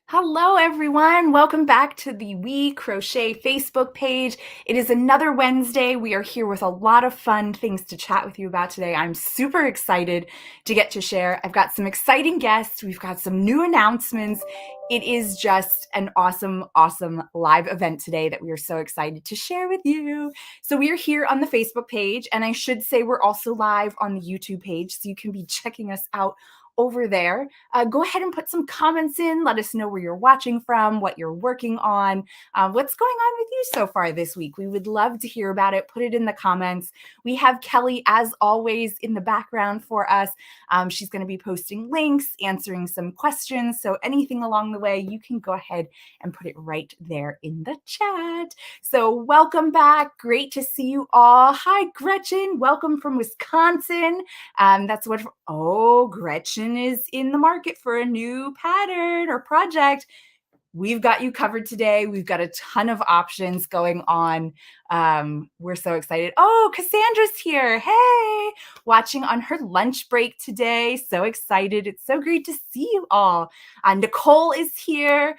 Hello, everyone. Welcome back to the We Crochet Facebook page. It is another Wednesday. We are here with a lot of fun things to chat with you about today. I'm super excited to get to share. I've got some exciting guests. We've got some new announcements. It is just an awesome, awesome live event today that we are so excited to share with you. So we are here on the Facebook page, and I should say we're also live on the YouTube page, so you can be checking us out over there. Go ahead and put some comments in. Let us know where you're watching from, what you're working on, what's going on with you so far this week. We would love to hear about it. Put it in the comments. We have Kelly, as always, in the background for us. She's going to be posting links, answering some questions. So anything along the way, you can go ahead and put it right there in the chat. So welcome back. Great to see you all. Hi, Gretchen. Welcome from Wisconsin. That's what. Oh, Gretchen is in the market for a new pattern or project. We've got you covered today. We've got a ton of options going on. We're so excited. Oh, Cassandra's here. Hey, watching on her lunch break today. So excited. It's so great to see you all. Nicole is here,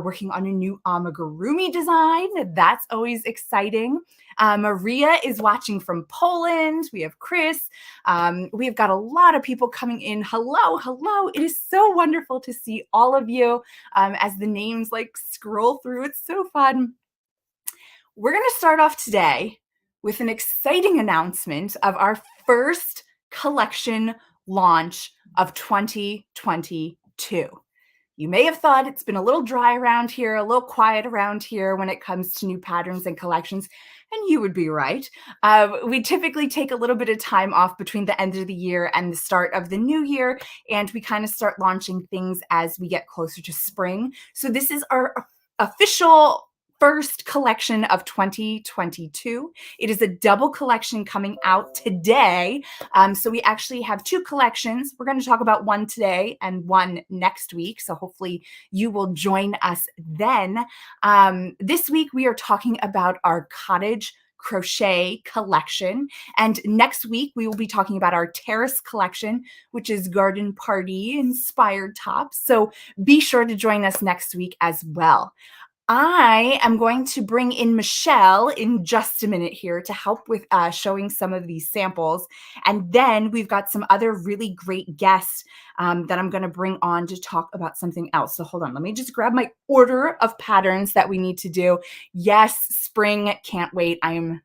working on a new amigurumi design. That's always exciting. Maria is watching from Poland. We have Chris. We've got a lot of people coming in. Hello, hello. It is so wonderful to see all of you as the names scroll through. It's so fun. We're going to start off today with an exciting announcement of our first collection launch of 2022. You may have thought it's been a little dry around here, a little quiet around here when it comes to new patterns and collections, and you would be right. We typically take a little bit of time off between the end of the year and the start of the new year, and we kind of start launching things as we get closer to spring. So this is our official first collection of 2022. It is a double collection coming out today. So we actually have two collections. We're going to talk about one today and one next week. So hopefully you will join us then. This week we are talking about our cottage crochet collection. And next week, we will be talking about our terrace collection, which is garden party inspired tops. So be sure to join us next week as well. I am going to bring in Michelle in just a minute here to help with showing some of these samples. And then we've got some other really great guests that I'm going to bring on to talk about something else. So hold on, let me just grab my order of patterns that we need to do. Yes, spring, can't wait. I am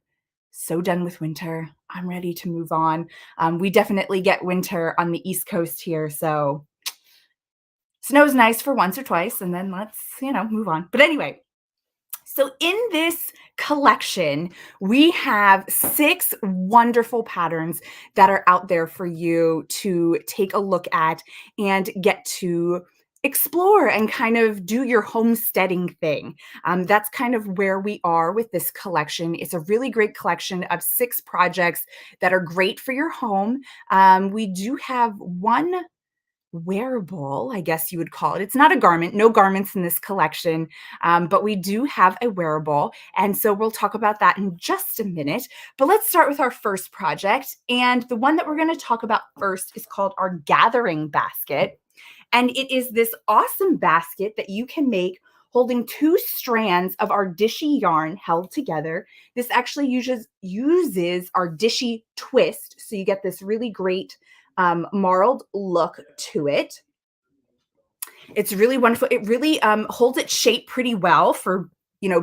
so done with winter. I'm ready to move on. We definitely get winter on the East Coast here, so snow's nice for once or twice, and then let's, move on. But anyway, so in this collection, we have 6 wonderful patterns that are out there for you to take a look at and get to explore and kind of do your homesteading thing. That's kind of where we are with this collection. It's a really great collection of 6 projects that are great for your home. We do have one wearable, I guess you would call it. It's not a garment, no garments in this collection, but we do have a wearable. And so we'll talk about that in just a minute. But let's start with our first project. And the one that we're going to talk about first is called our gathering basket. And it is this awesome basket that you can make holding 2 strands of our dishy yarn held together. This actually uses our dishy twist. So you get this really great marled look to it. It's really wonderful. It really holds its shape pretty well for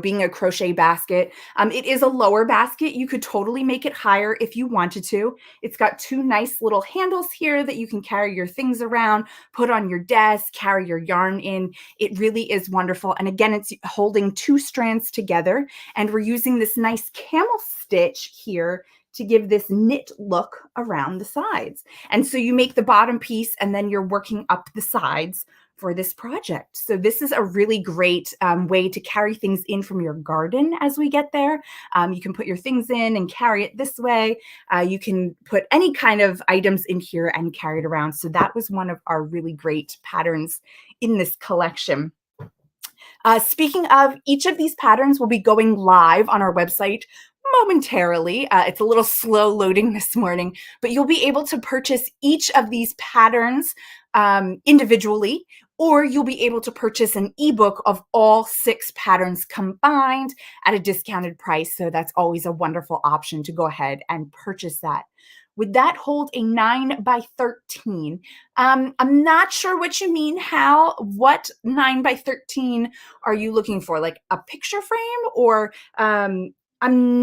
being a crochet basket. It is a lower basket. You could totally make it higher if you wanted to. It's got 2 nice little handles here that you can carry your things around, put on your desk, carry your yarn in. It really is wonderful. And again, it's holding 2 strands together, and we're using this nice camel stitch here to give this knit look around the sides. And so you make the bottom piece and then you're working up the sides for this project. So this is a really great way to carry things in from your garden as we get there. You can put your things in and carry it this way. You can put any kind of items in here and carry it around. So that was one of our really great patterns in this collection. Speaking of, each of these patterns will be going live on our website momentarily. It's a little slow loading this morning, but you'll be able to purchase each of these patterns individually, or you'll be able to purchase an ebook of all 6 patterns combined at a discounted price. So that's always a wonderful option to go ahead and purchase that. Would that hold a 9 by 13? I'm not sure what you mean. What 9 by 13 are you looking for? Like a picture frame, or I'm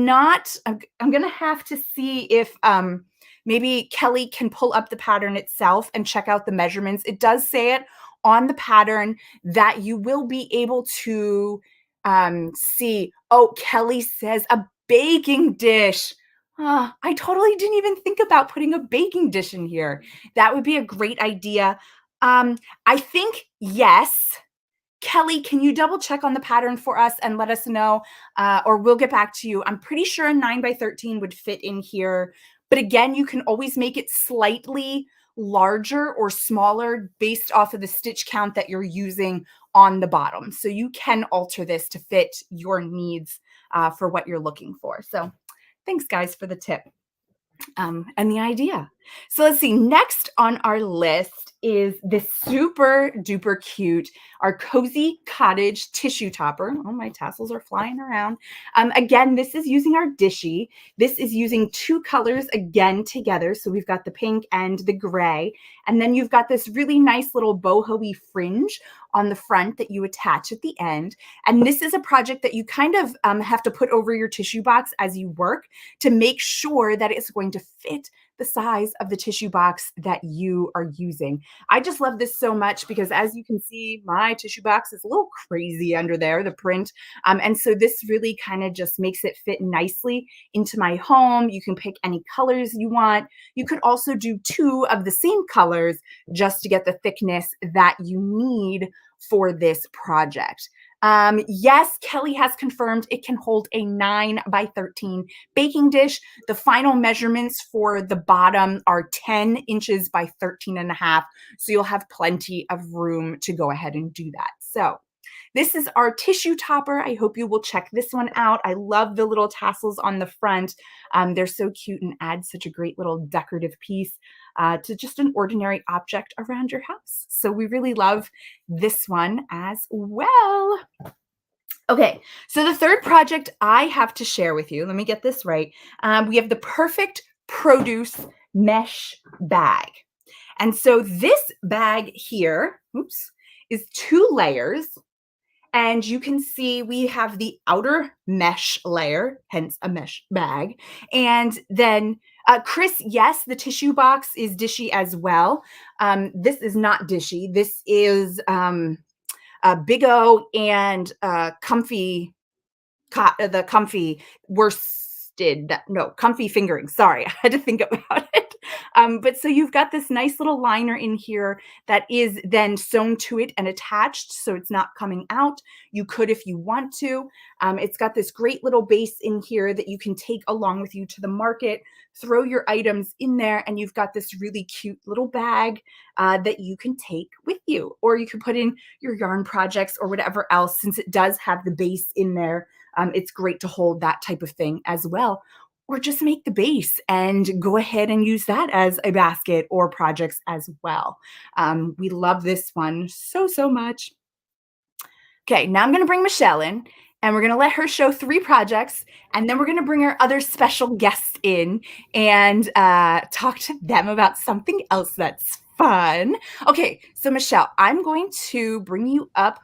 not, I'm going to have to see if maybe Kelly can pull up the pattern itself and check out the measurements. It does say it on the pattern that you will be able to see. Oh, Kelly says a baking dish. I totally didn't even think about putting a baking dish in here. That would be a great idea. I think yes. Kelly, can you double check on the pattern for us and let us know, or we'll get back to you. I'm pretty sure a 9 by 13 would fit in here. But again, you can always make it slightly larger or smaller based off of the stitch count that you're using on the bottom. So you can alter this to fit your needs for what you're looking for. So thanks, guys, for the tip and the idea. So let's see, next on our list is this super duper cute, our Cozy Cottage tissue topper. Oh, my tassels are flying around. Again, this is using our Dishy. This is using 2 colors again together. So we've got the pink and the gray. And then you've got this really nice little boho-y fringe on the front that you attach at the end. And this is a project that you kind of have to put over your tissue box as you work to make sure that it's going to fit the size of the tissue box that you are using. I just love this so much because, as you can see, my tissue box is a little crazy under there, the print. And so this really kind of just makes it fit nicely into my home. You can pick any colors you want. You could also do 2 of the same colors just to get the thickness that you need for this project. Yes, Kelly has confirmed it can hold a 9 by 13 baking dish. The final measurements for the bottom are 10 inches by 13 and a half. So you'll have plenty of room to go ahead and do that. So this is our tissue topper. I hope you will check this one out. I love the little tassels on the front. They're so cute and add such a great little decorative piece to just an ordinary object around your house. So we really love this one as well. Okay, so the third project I have to share with you, let me get this right. We have the Perfect Produce Mesh Bag. And so this bag here, oops, is 2 layers. And you can see we have the outer mesh layer, hence a mesh bag. And then Chris, yes, the tissue box is Dishy as well. This is not Dishy. This is Big O and Comfy, the Comfy worsted, no, Comfy fingering. Sorry, I had to think about it. But so you've got this nice little liner in here that is then sewn to it and attached, so it's not coming out. You could if you want to. It's got this great little base in here that you can take along with you to the market, throw your items in there, and you've got this really cute little bag that you can take with you, or you can put in your yarn projects or whatever else. Since it does have the base in there, it's great to hold that type of thing as well. Or just make the base and go ahead and use that as a basket or projects as well. We love this one so, so much. Okay, now I'm going to bring Michelle in, and we're going to let her show 3 projects, and then we're going to bring our other special guests in and talk to them about something else that's fun. Okay, so Michelle, I'm going to bring you up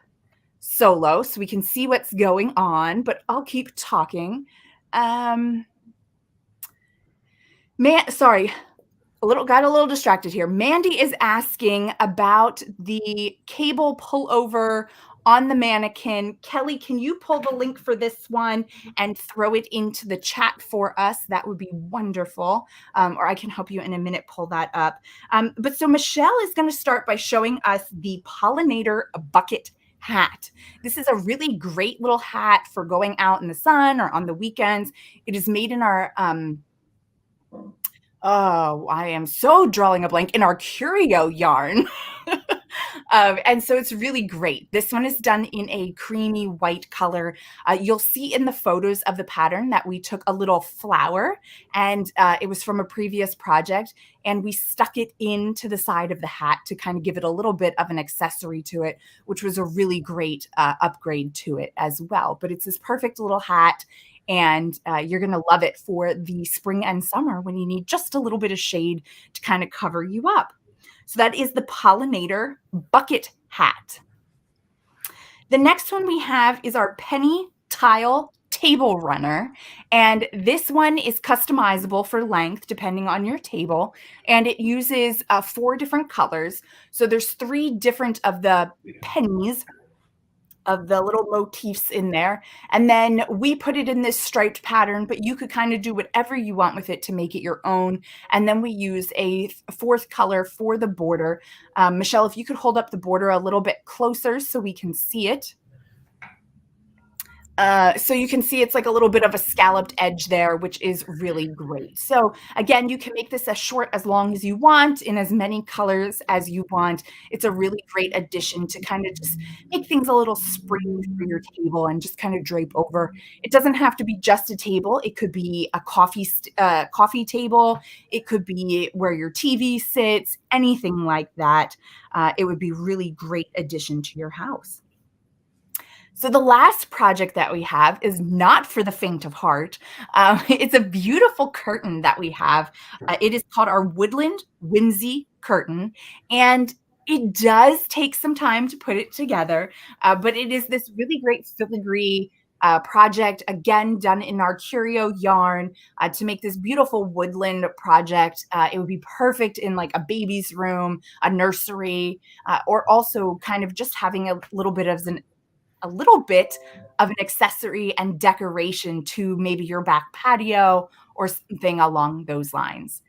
solo so we can see what's going on, but I'll keep talking. Sorry, got a little distracted here. Mandy is asking about the cable pullover on the mannequin. Kelly, can you pull the link for this one and throw it into the chat for us? That would be wonderful. Or I can help you in a minute pull that up. But so Michelle is going to start by showing us the pollinator bucket hat. This is a really great little hat for going out in the sun or on the weekends. It is made in our oh, I am so drawing a blank, in our curio yarn. And so it's really great. This one is done in a creamy white color. You'll see in the photos of the pattern that we took a little flower, and it was from a previous project, and we stuck it into the side of the hat to kind of give it a little bit of an accessory to it, which was a really great upgrade to it as well. But it's this perfect little hat, and you're going to love it for the spring and summer when you need just a little bit of shade to kind of cover you up. So that is the pollinator bucket hat. The next one we have is our penny tile table runner, and this one is customizable for length depending on your table, and it uses 4 different colors. So there's 3 different of the pennies, of the little motifs in there. And then we put it in this striped pattern, but you could kind of do whatever you want with it to make it your own. And then we use a 4th color for the border. Michelle, if you could hold up the border a little bit closer so we can see it. So you can see it's like a little bit of a scalloped edge there, which is really great. So again, you can make this as short as long as you want, in as many colors as you want. It's a really great addition to kind of just make things a little spring for your table and just kind of drape over. It doesn't have to be just a table. It could be a coffee table. It could be where your TV sits, anything like that. It would be really great addition to your house. So the last project that we have is not for the faint of heart. It's a beautiful curtain that we have. It is called our Woodland Whimsy curtain, and it does take some time to put it together, but it is this really great filigree project, again, done in our curio yarn to make this beautiful woodland project. It would be perfect in like a baby's room, a nursery, or also kind of just having a little bit of an accessory and decoration to maybe your back patio or something along those lines.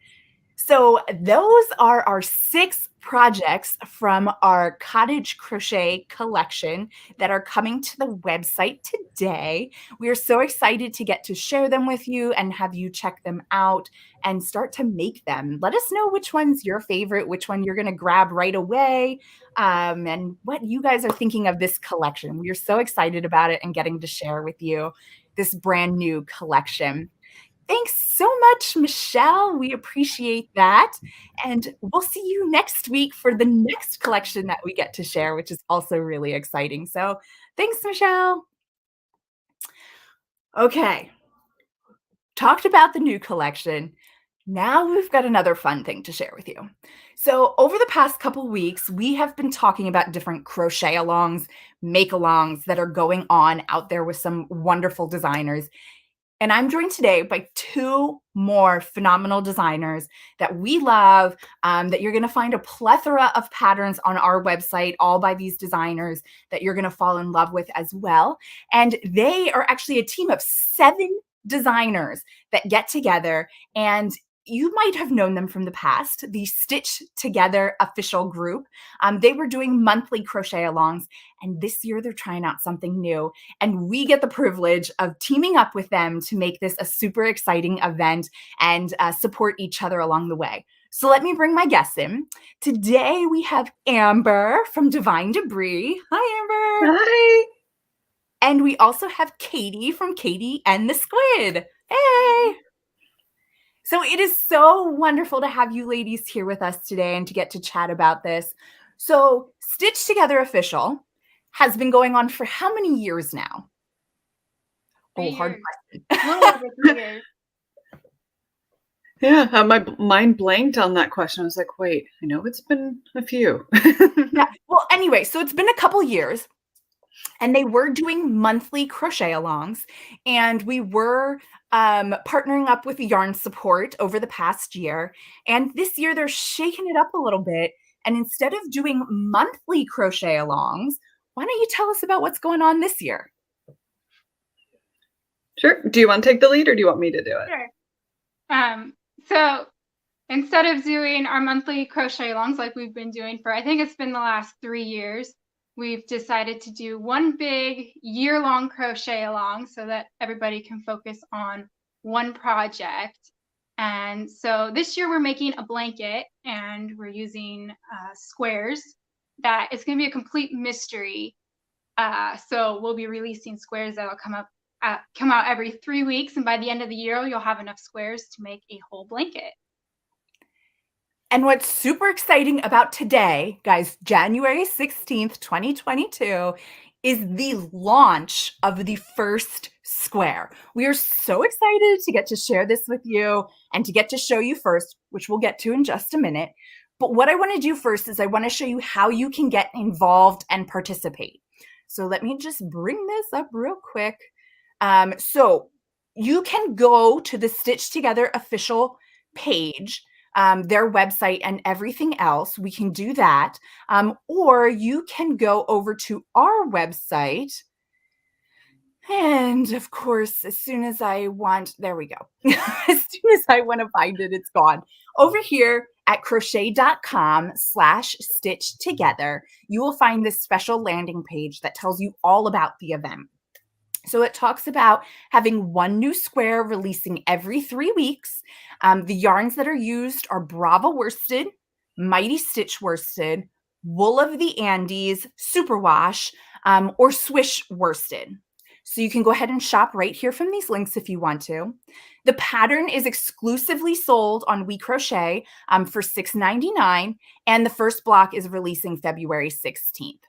So those are our 6 projects from our cottage crochet collection that are coming to the website today. We are so excited to get to share them with you and have you check them out and start to make them. Let us know which one's your favorite, which one you're going to grab right away, and what you guys are thinking of this collection. We are so excited about it and getting to share with you this brand new collection. Thanks so much, Michelle. We appreciate that. And we'll see you next week for the next collection that we get to share, which is also really exciting. So thanks, Michelle. Okay. Talked about the new collection. Now we've got another fun thing to share with you. So over the past couple weeks, we have been talking about different crochet alongs, make alongs that are going on out there with some wonderful designers. And I'm joined today by 2 more phenomenal designers that we love, that you're going to find a plethora of patterns on our website, all by these designers that you're going to fall in love with as well. And they are actually a team of 7 designers that get together, and you might have known them from the past, the Stitch Together official group. They were doing monthly crochet alongs, and this year they're trying out something new. And we get the privilege of teaming up with them to make this a super exciting event and support each other along the way. So let me bring my guests in. Today we have Amber from Divine Debris. Hi, Amber. Hi. And we also have Katie from Katie and the Squid. Hey. So it is so wonderful to have you ladies here with us today and to get to chat about this. So Stitch Together Official has been going on for how many years now? 3 hard years. question. A little over 3 years. Yeah, my mind blanked on that question. I was like, wait, I know it's been a few. Yeah. Well, anyway, so it's been a couple years, and they were doing monthly crochet alongs, and we were partnering up with Yarn Support over the past year. And this year they're shaking it up a little bit. And instead of doing monthly crochet alongs, why don't you tell us about what's going on this year? Sure. Do you want to take the lead or do you want me to do it? Sure. So instead of doing our monthly crochet alongs like we've been doing for, I think it's been the last 3 years, we've decided to do one big year-long crochet along so that everybody can focus on one project. And so this year we're making a blanket, and we're using squares that it's going to be a complete mystery. So we'll be releasing squares that'll come out every 3 weeks, and by the end of the year, you'll have enough squares to make a whole blanket. And what's super exciting about today, guys, January 16th, 2022, is the launch of the first square. We are so excited to get to share this with you and to get to show you first, which we'll get to in just a minute. But what I want to do first is I want to show you how you can get involved and participate. So let me just bring this up real quick. So you can go to the Stitch Together official page, their website and everything else. We can do that. Or you can go over to our website. And of course, as soon as I want, there we go. As soon as I want to find it, it's gone. Over here at crochet.com/stitch together, you will find this special landing page that tells you all about the event. So it talks about having one new square releasing every 3 weeks. The yarns that are used are Brava worsted, Mighty Stitch worsted, Wool of the Andes, Superwash, or Swish worsted. So you can go ahead and shop right here from these links if you want to. The pattern is exclusively sold on WeCrochet for $6.99, and the first block is releasing February 16th.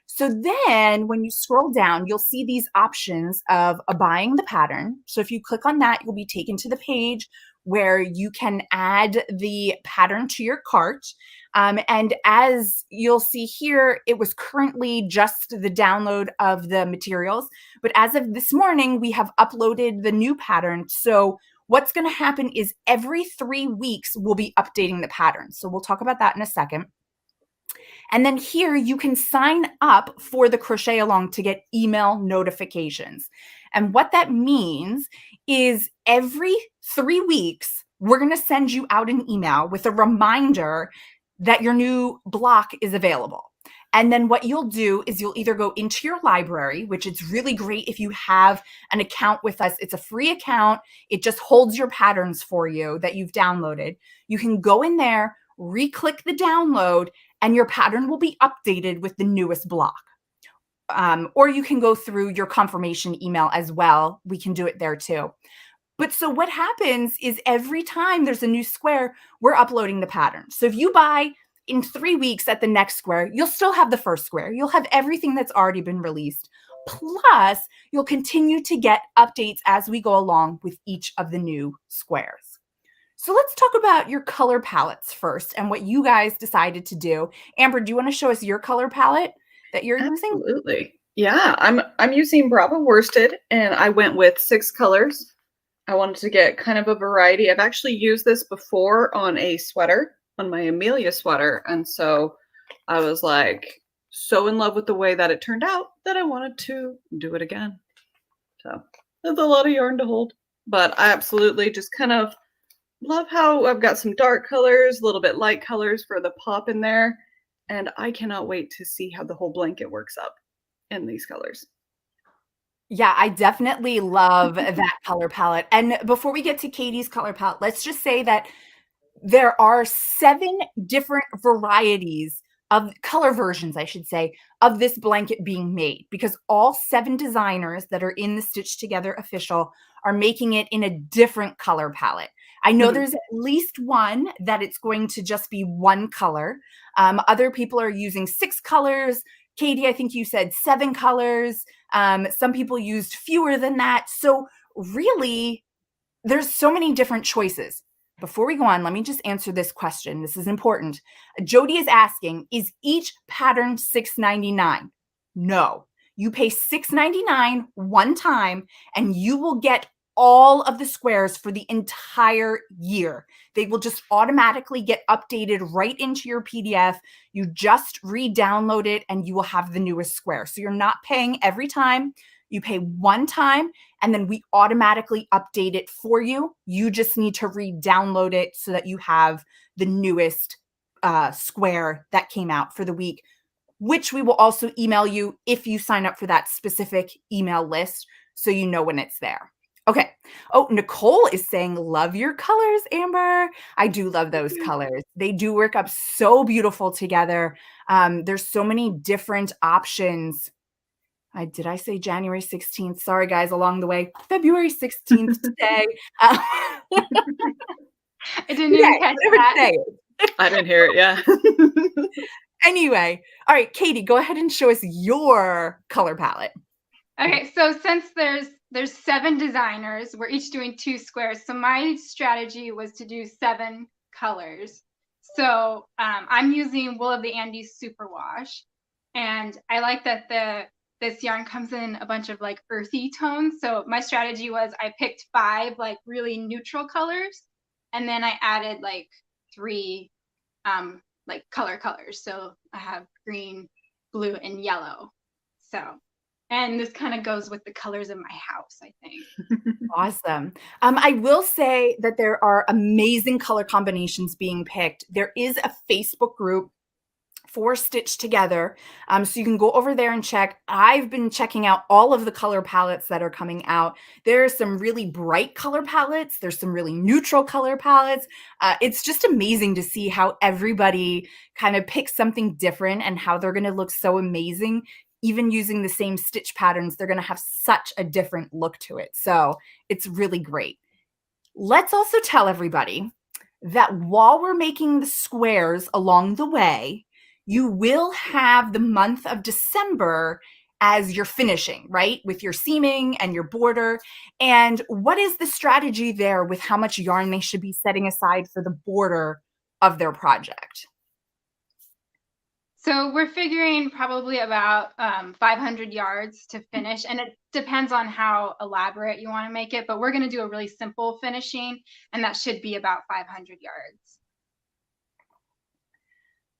So then when you scroll down, you'll see these options of buying the pattern. So if you click on that, you'll be taken to the page where you can add the pattern to your cart. And as you'll see here, it was currently just the download of the materials. But as of this morning, we have uploaded the new pattern. So what's going to happen is every 3 weeks, we'll be updating the pattern. So we'll talk about that in a second. And then here you can sign up for the crochet along to get email notifications. And what that means is every 3 weeks, we're going to send you out an email with a reminder that your new block is available. And then what you'll do is you'll either go into your library, which is really great if you have an account with us. It's a free account. It just holds your patterns for you that you've downloaded. You can go in there, re-click the download, and your pattern will be updated with the newest block. Or you can go through your confirmation email as well. We can do it there too. But so what happens is every time there's a new square, we're uploading the pattern. So if you buy in 3 weeks at the next square, you'll still have the first square. You'll have everything that's already been released. Plus, you'll continue to get updates as we go along with each of the new squares. So let's talk about your color palettes first and what you guys decided to do. Amber, do you want to show us your color palette that you're using? Absolutely. Yeah, I'm using Brava worsted, and I went with 6 colors. I wanted to get kind of a variety. I've actually used this before on a sweater, on my Amelia sweater, and so I was like so in love with the way that it turned out that I wanted to do it again. So there's a lot of yarn to hold, but I absolutely just kind of love how I've got some dark colors, a little bit light colors for the pop in there, and I cannot wait to see how the whole blanket works up in these colors. Yeah, I definitely love that color palette. And before we get to Katie's color palette, let's just say that there are 7 different varieties of color versions, I should say, of this blanket being made, because all 7 designers that are in the Stitch Together official are making it in a different color palette. I know there's at least one that it's going to just be one color. Other people are using 6 colors. Katie, I think you said 7 colors. Some people used fewer than that. So really, there's so many different choices. Before we go on, let me just answer this question. This is important. Jody is asking, is each pattern $6.99? No. You pay $6.99 one time, and you will get all of the squares for the entire year. They will just automatically get updated right into your PDF. You just re-download it, and you will have the newest square. So you're not paying every time. You pay one time, and then we automatically update it for you. You just need to re-download it so that you have the newest square that came out for the week, which we will also email you if you sign up for that specific email list so you know when it's there. Okay. Oh, Nicole is saying, love your colors, Amber. I do love Thank those you. colors. They do work up so beautiful together. There's so many different options. Did I say January 16th? Sorry, guys, along the way. February 16th today. Uh, I didn't even today, catch whatever that. today is. I didn't hear it. Yeah. Anyway, all right, Katie, go ahead and show us your color palette. Okay, so since there's 7 designers, we're each doing 2 squares. So my strategy was to do 7 colors. So I'm using Wool of the Andes Superwash, and I like that this yarn comes in a bunch of like earthy tones. So my strategy was I picked 5 like really neutral colors, and then I added like 3 like colors. So I have green, blue, and yellow. So, and this kind of goes with the colors of my house, I think. Awesome. I will say that there are amazing color combinations being picked. There is a Facebook group for Stitch Together. So you can go over there and check. I've been checking out all of the color palettes that are coming out. There are some really bright color palettes. There's some really neutral color palettes. It's just amazing to see how everybody kind of picks something different and how they're going to look so amazing. Even using the same stitch patterns, they're going to have such a different look to it. So it's really great. Let's also tell everybody that while we're making the squares along the way, you will have the month of December as your finishing, right? With your seaming and your border. And what is the strategy there with how much yarn they should be setting aside for the border of their project? So we're figuring probably about 500 yards to finish, and it depends on how elaborate you want to make it, but we're going to do a really simple finishing, and that should be about 500 yards.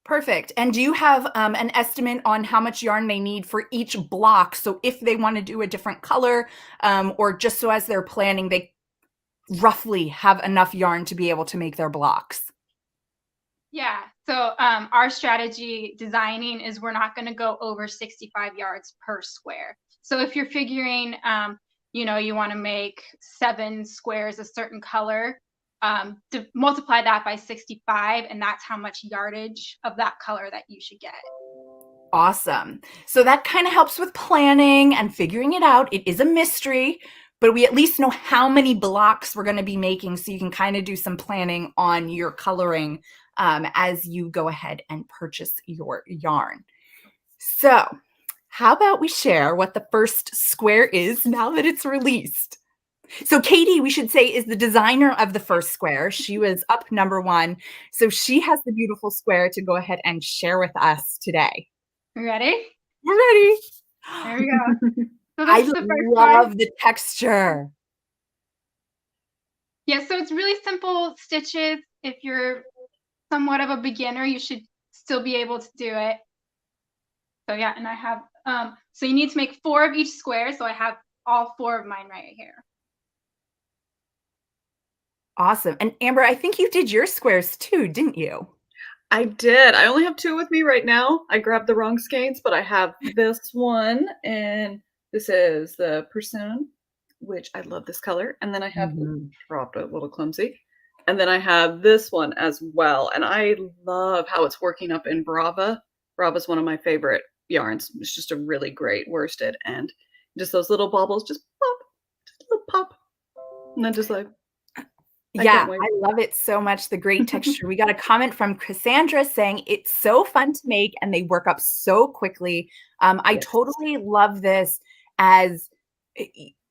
Perfect. And do you have an estimate on how much yarn they need for each block? So if they want to do a different color, or just so as they're planning, they roughly have enough yarn to be able to make their blocks? Yeah, so our strategy designing is we're not going to go over 65 yards per square. So if you're figuring, you want to make 7 squares a certain color, to multiply that by 65, and that's how much yardage of that color that you should get. Awesome. So that kind of helps with planning and figuring it out. It is a mystery, but we at least know how many blocks we're going to be making, so you can kind of do some planning on your coloring as you go ahead and purchase your yarn. So how about we share what the first square is now that it's released? So Katie, we should say, is the designer of the first square. She was up number 1. So she has the beautiful square to go ahead and share with us today. You ready? We're ready. There we go. So I that's the first love one. the texture. Yeah, so it's really simple stitches. If you're somewhat of a beginner, you should still be able to do it. So yeah, and I have, so you need to make 4 of each square. So I have all 4 of mine right here. Awesome. And Amber, I think you did your squares too, didn't you? I did. I only have 2 with me right now. I grabbed the wrong skeins, but I have this one, and this is the Persimmon, which I love this color. And then I have dropped a little clumsy. And then I have this one as well. And I love how it's working up in Brava. Brava's one of my favorite yarns. It's just a really great worsted, and just those little baubles, just pop, just a little pop. And then just like, Yeah, I love it so much, the great texture. We got a comment from Cassandra saying it's so fun to make and they work up so quickly. I Yes. totally love this as,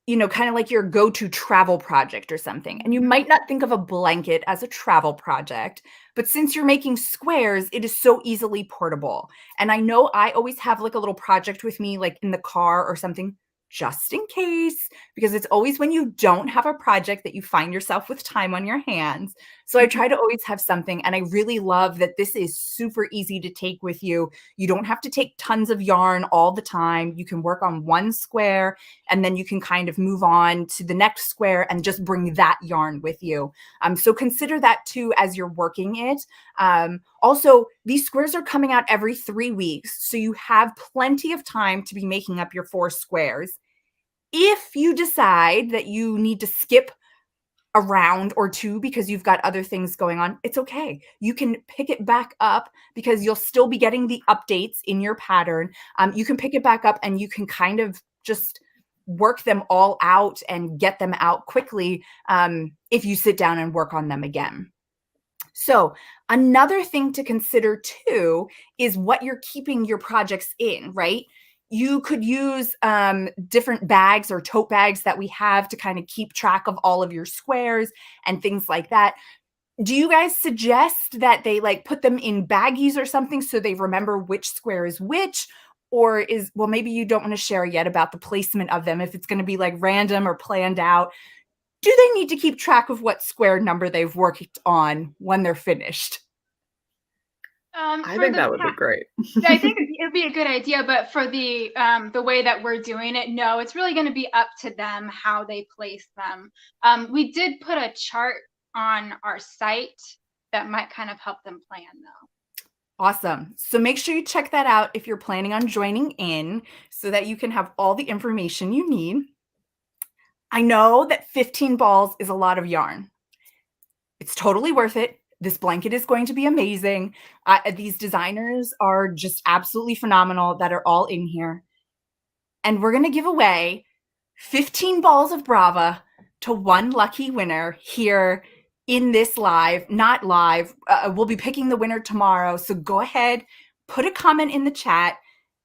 kind of like your go-to travel project or something. And you might not think of a blanket as a travel project, but since you're making squares, it is so easily portable. And I know I always have like a little project with me, like in the car or something, just in case, because it's always when you don't have a project that you find yourself with time on your hands. So I try to always have something, and I really love that this is super easy to take with you. You don't have to take tons of yarn all the time. You can work on one square, and then you can kind of move on to the next square and just bring that yarn with you. So consider that too as you're working it. Also, these squares are coming out every 3 weeks, so you have plenty of time to be making up your 4 squares. If you decide that you need to skip a round or two because you've got other things going on, it's okay. You can pick it back up because you'll still be getting the updates in your pattern. You can pick it back up and you can kind of just work them all out and get them out quickly if you sit down and work on them again. So another thing to consider too is what you're keeping your projects in, right? You could use different bags or tote bags that we have to kind of keep track of all of your squares and things like that. Do you guys suggest that they like put them in baggies or something so they remember which square is which? Or well, maybe you don't want to share yet about the placement of them, if it's going to be like random or planned out. Do they need to keep track of what square number they've worked on when they're finished? I think that would be great. I think it'd be a good idea, but for the way that we're doing it, no, it's really going to be up to them how they place them. We did put a chart on our site that might kind of help them plan though. Awesome. So make sure you check that out if you're planning on joining in so that you can have all the information you need. I know that 15 balls is a lot of yarn. It's totally worth it. This blanket is going to be amazing. These designers are just absolutely phenomenal that are all in here. And we're going to give away 15 balls of Brava to one lucky winner here in this live, not live. We'll be picking the winner tomorrow. So go ahead, put a comment in the chat.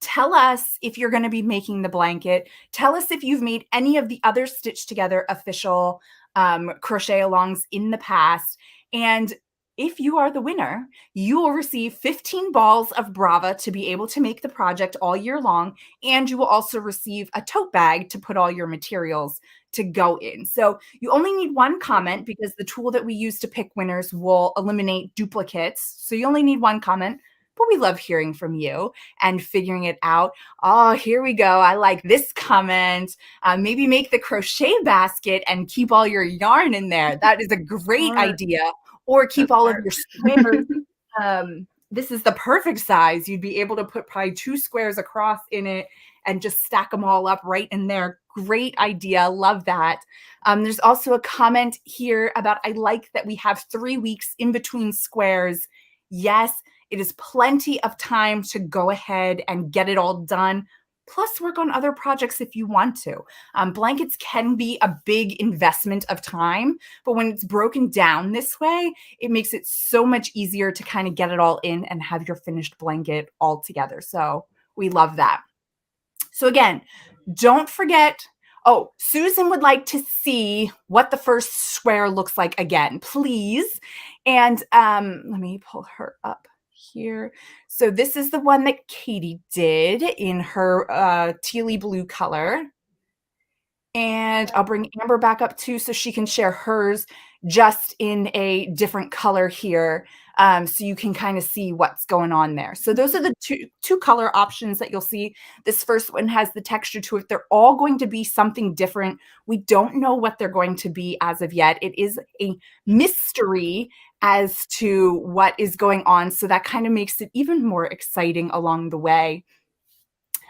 Tell us if you're going to be making the blanket. Tell us if you've made any of the other Stitch Together official crochet alongs in the past. And if you are the winner, you will receive 15 balls of Brava to be able to make the project all year long. And you will also receive a tote bag to put all your materials to go in. So you only need one comment because the tool that we use to pick winners will eliminate duplicates. So you only need one comment. But we love hearing from you and figuring it out. Oh, here we go. I like this comment. Maybe make the crochet basket and keep all your yarn in there. That is a great idea. Or keep all of your squares. This is the perfect size. You'd be able to put probably 2 squares across in it and just stack them all up right in there. Great idea. Love that. There's also a comment here about, I like that we have 3 weeks in between squares. Yes, it is plenty of time to go ahead and get it all done, plus work on other projects if you want to. Blankets can be a big investment of time, but when it's broken down this way, it makes it so much easier to kind of get it all in and have your finished blanket all together. So we love that. So again, don't forget. Oh, Susan would like to see what the first square looks like again, please. And let me pull her up here. So this is the one that Katie did in her tealy blue color. And I'll bring Amber back up too so she can share hers just in a different color here. So you can kind of see what's going on there. So those are the two color options that you'll see. This first one has the texture to it. They're all going to be something different. We don't know what they're going to be as of yet. It is a mystery as to what is going on. So that kind of makes it even more exciting along the way.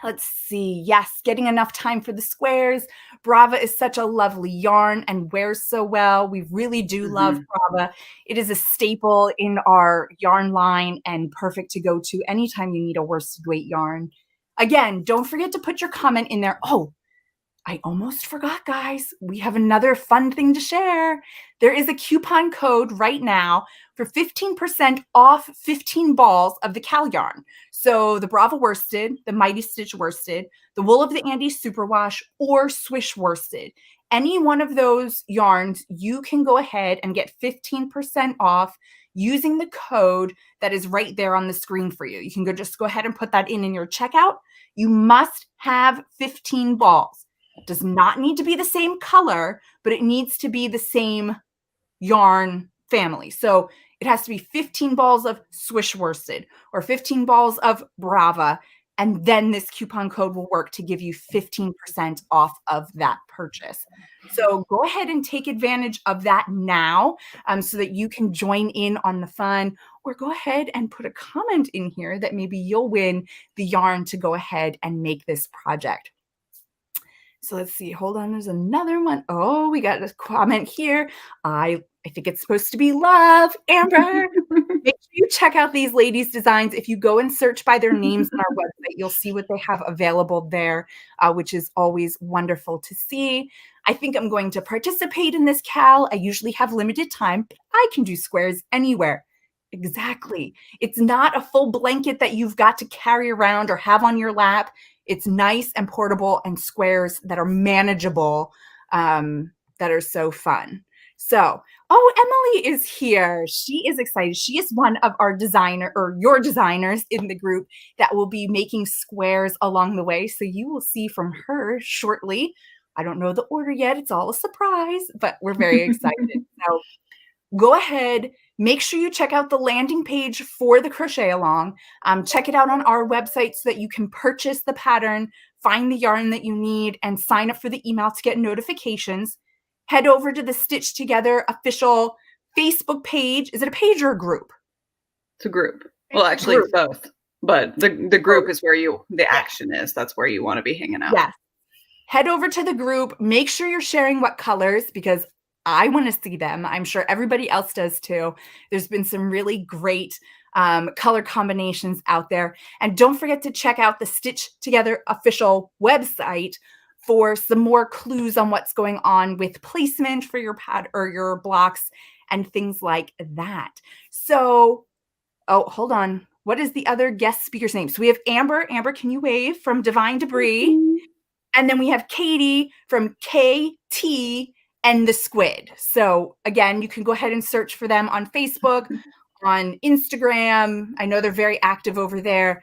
Let's see. Yes, getting enough time for the squares. Brava is such a lovely yarn and wears so well. We really do love Brava. It is a staple in our yarn line and perfect to go to anytime you need a worsted weight yarn. Again, don't forget to put your comment in there. Oh, I almost forgot, guys. We have another fun thing to share. There is a coupon code right now for 15% off 15 balls of the Cal yarn. So the Brava worsted, the Mighty Stitch worsted, the Wool of the Andes superwash, or Swish worsted. Any one of those yarns, you can go ahead and get 15% off using the code that is right there on the screen for you. You can just go ahead and put that in your checkout. You must have 15 balls. It does not need to be the same color, but it needs to be the same yarn family. So it has to be 15 balls of Swish worsted or 15 balls of Brava. And then this coupon code will work to give you 15% off of that purchase. So go ahead and take advantage of that now so that you can join in on the fun, or go ahead and put a comment in here that maybe you'll win the yarn to go ahead and make this project. So let's see. Hold on. There's another one. Oh, we got a comment here. I think it's supposed to be love, Amber. Make sure you check out these ladies' designs. If you go and search by their names on our website, you'll see what they have available there, which is always wonderful to see. I think I'm going to participate in this, Cal. I usually have limited time, but I can do squares anywhere. Exactly. It's not a full blanket that you've got to carry around or have on your lap. It's nice and portable and squares that are manageable, that are so fun. So, oh, Emily is here. She is excited. She is one of our your designers in the group that will be making squares along the way. So you will see from her shortly. I don't know the order yet. It's all a surprise, but we're very excited. So go ahead, make sure you check out the landing page for the crochet along. Check it out on our website so that you can purchase the pattern, find the yarn that you need, and sign up for the email to get notifications. Head over to the Stitch Together official Facebook page. Is it a page or a group? It's a group. Well, actually, Group. it's both. But the group is where the action is. That's where you want to be hanging out. Yes. Head over to the group. Make sure you're sharing what colors, because I want to see them. I'm sure everybody else does too. There's been some really great color combinations out there. And don't forget to check out the Stitch Together official website for some more clues on what's going on with placement for your pad or your blocks and things like that. So, oh, hold on. What is the other guest speaker's name? So we have Amber. Amber, can you wave from Divine Debris? And then we have Katie from KT and the Squid. So again, you can go ahead and search for them on Facebook, on Instagram. I know they're very active over there.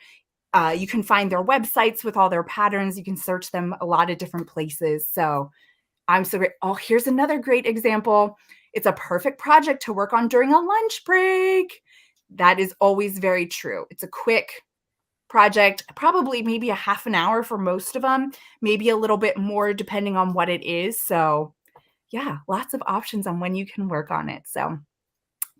You can find their websites with all their patterns. You can search them a lot of different places. So I'm so great. Oh, here's another great example. It's a perfect project to work on during a lunch break. That is always very true. It's a quick project, probably maybe a half an hour for most of them, maybe a little bit more depending on what it is. So yeah, lots of options on when you can work on it. So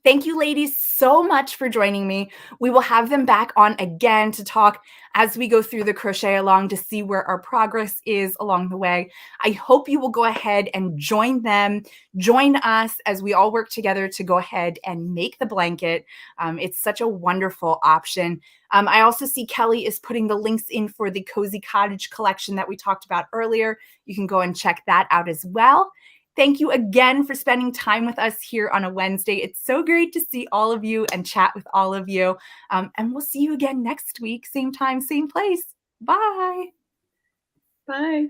thank you, ladies, so much for joining me. We will have them back on again to talk as we go through the crochet along to see where our progress is along the way. I hope you will go ahead and join them, join us as we all work together to go ahead and make the blanket. It's such a wonderful option. I also see Kelly is putting the links in for the Cozy Cottage collection that we talked about earlier. You can go and check that out as well. Thank you again for spending time with us here on a Wednesday. It's so great to see all of you and chat with all of you. And we'll see you again next week, same time, same place. Bye. Bye.